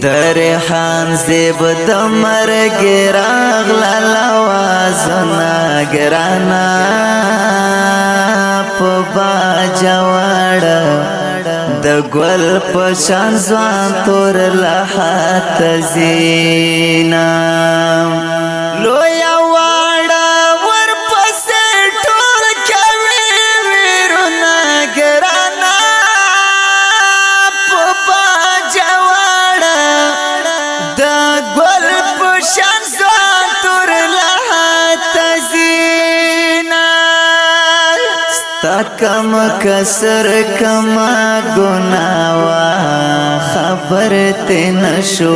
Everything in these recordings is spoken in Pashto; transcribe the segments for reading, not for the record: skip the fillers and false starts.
درحان زیب دمرگ راغلا لوازنا گرانا پا باجوارا د گل پشان زوان تور لحات زینا لویا وارا ور پسی ٹول کوي ویرونا گرانا پا باجوارا د گل پشان زوان تور لحات زینا کم کسر کما گناوا خبر تی نشو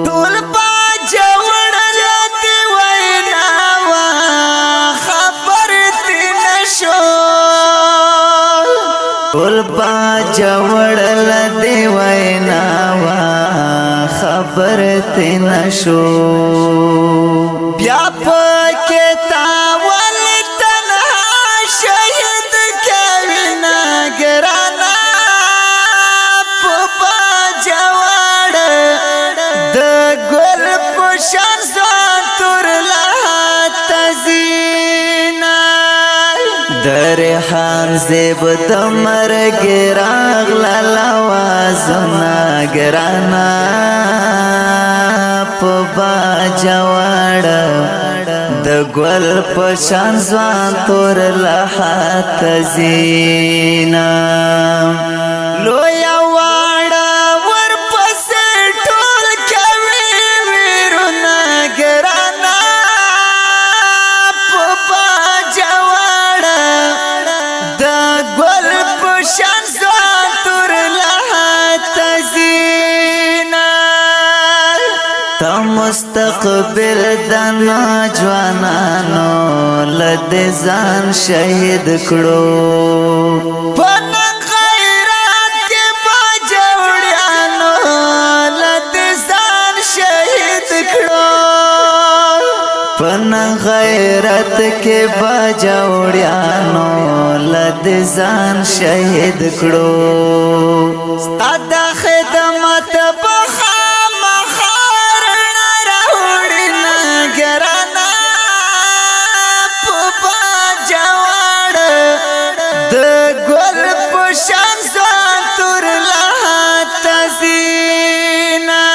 ټول باجه وړلتی ویناوا خبر تی نشو ټول باجه وړلتی ویناوا خبر تی نشو بیا پکې تاول شهید کوینا گرانا پپا جوار د گل پشان زوان تور لحات زینا درحان زیب دمرگ راغلا لوازنا گرانا پپا جوار د گل پشان زوان تور لحات زینا لویا وارا ور پسی ټول کوي ویرونا گرانا پا باجوارا د گل پشان زوان تور لحات زینا تا مستقبل دنا جوانانو لد ځان شهید کړو پنا خیرات کې باجوړیانو لد ځان شهید کړو پنا غیرت کې باجوړیانو لد ځان شهید کړو ستاد خدمت پشان زوان تور لحات زینا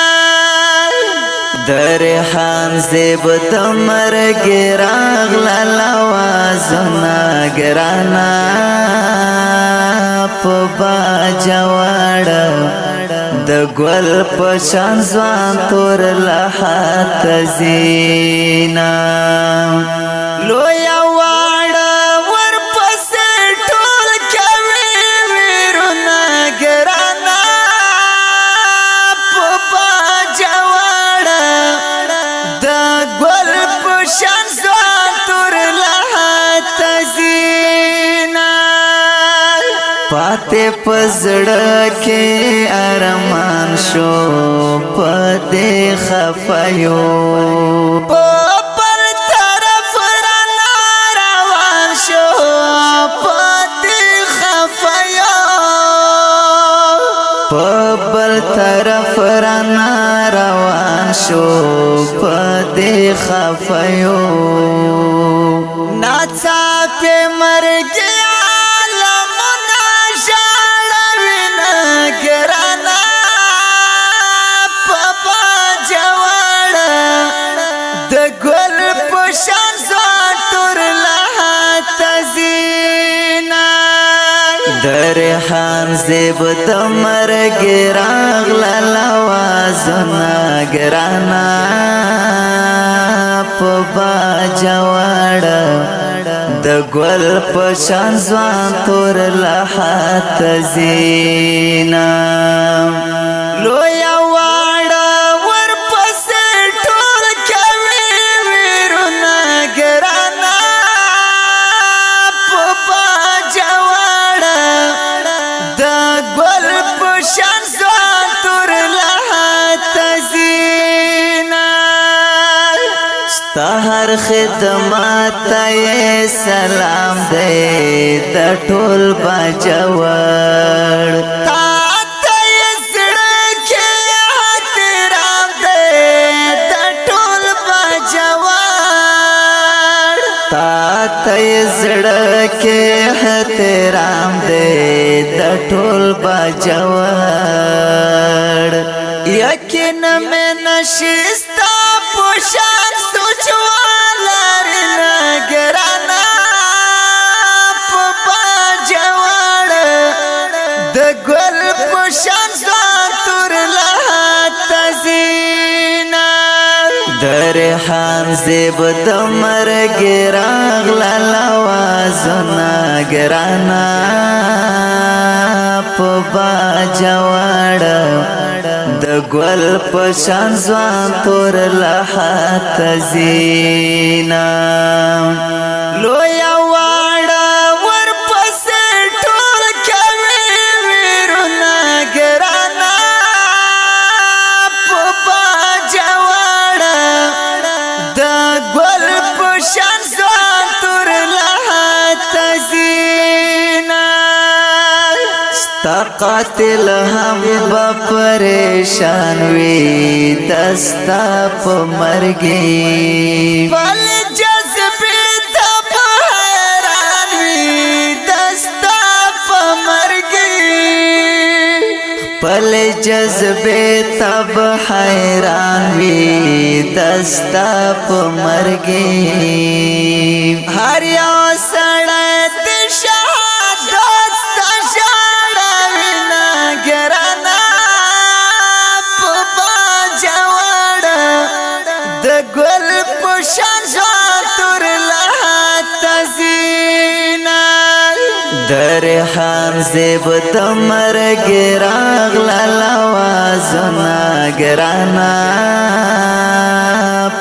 درحان زیب دمرگ راغلا لوازنا گرانا پا باجوارا د گل پشان زوان تور لحات زینا لویا پشان زوان تور لحات زینا پاتے پزڑکے ارمان شو پدے خفایو پپل طرف رانا روان شو پدے خفایو پپل طرف رانا روان شو پدے خفایو ناڅا په مرګ عالمنا ژړوینا ګرانا پپا جوړ د ګل پشان زوان تور لحات زینا درحان زیب دمرگ راغلا لوازنا گرانا پا باجوارا د گل پشان زوان تور لحات زینا لویا وارا ور پسی ټول کوي ویرونا گرانا پا باجوارا د گل پشان زوان تور لحات زینا ستا هر خدمات ته سلام دې د ټول باجوړ تا ته زړه کې پزړه کې احترام دې د ټول بجوړ یقینا مې نشستا پوشان سوچوالر نګرانا په بجوړ د ګل پوشان تور لا تزینا درحان زیب د مرګ راغلا لوازنا ګرانا په بجوړ د ګل پشان ځوان تور لحات زینا لویا واړه ورپسې ټول کوي ویرونه ګرانا په بجوړ د ګل پشان ځوان تور لحات زینا قاتل هم با پریشان وی دستا پا مرگی پل جذبی تب حیران وی دستا پا مرگی پل جذبی تب حیران وی دستا پا مرگی هر یو سڑے دشا ګل پشان تور لحات زینا درحان زیب د مرګ راغلا لوازنا ګرانا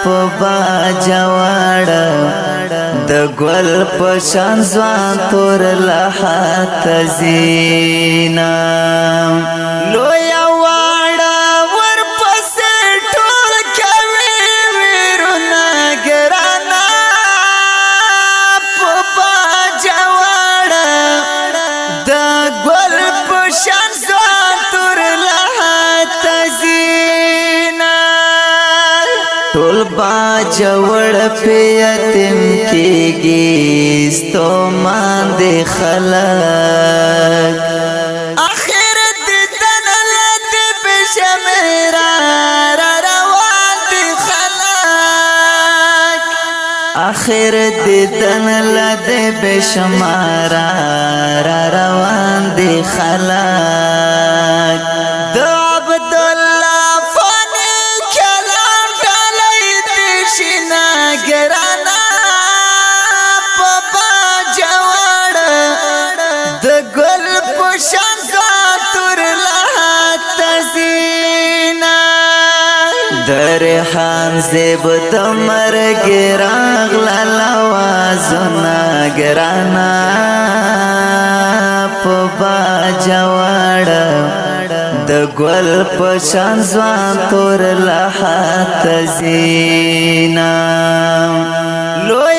په بجوړ د ګل پشان تور لحات زینا لویا ټول باجوړ په یتیم کېږي ستو باندې خلک اخر دیدن لد بشمیرا را روان دي خلک اخر دیدن لد بشمارا را روان دي خلک ګرانا په بجوړ د ګل پشان تور لحات زینا درحان زیب د مرګ راغلا لوازنا ګرانا په بجوړ د ګل پشان تور لحات زینا لوی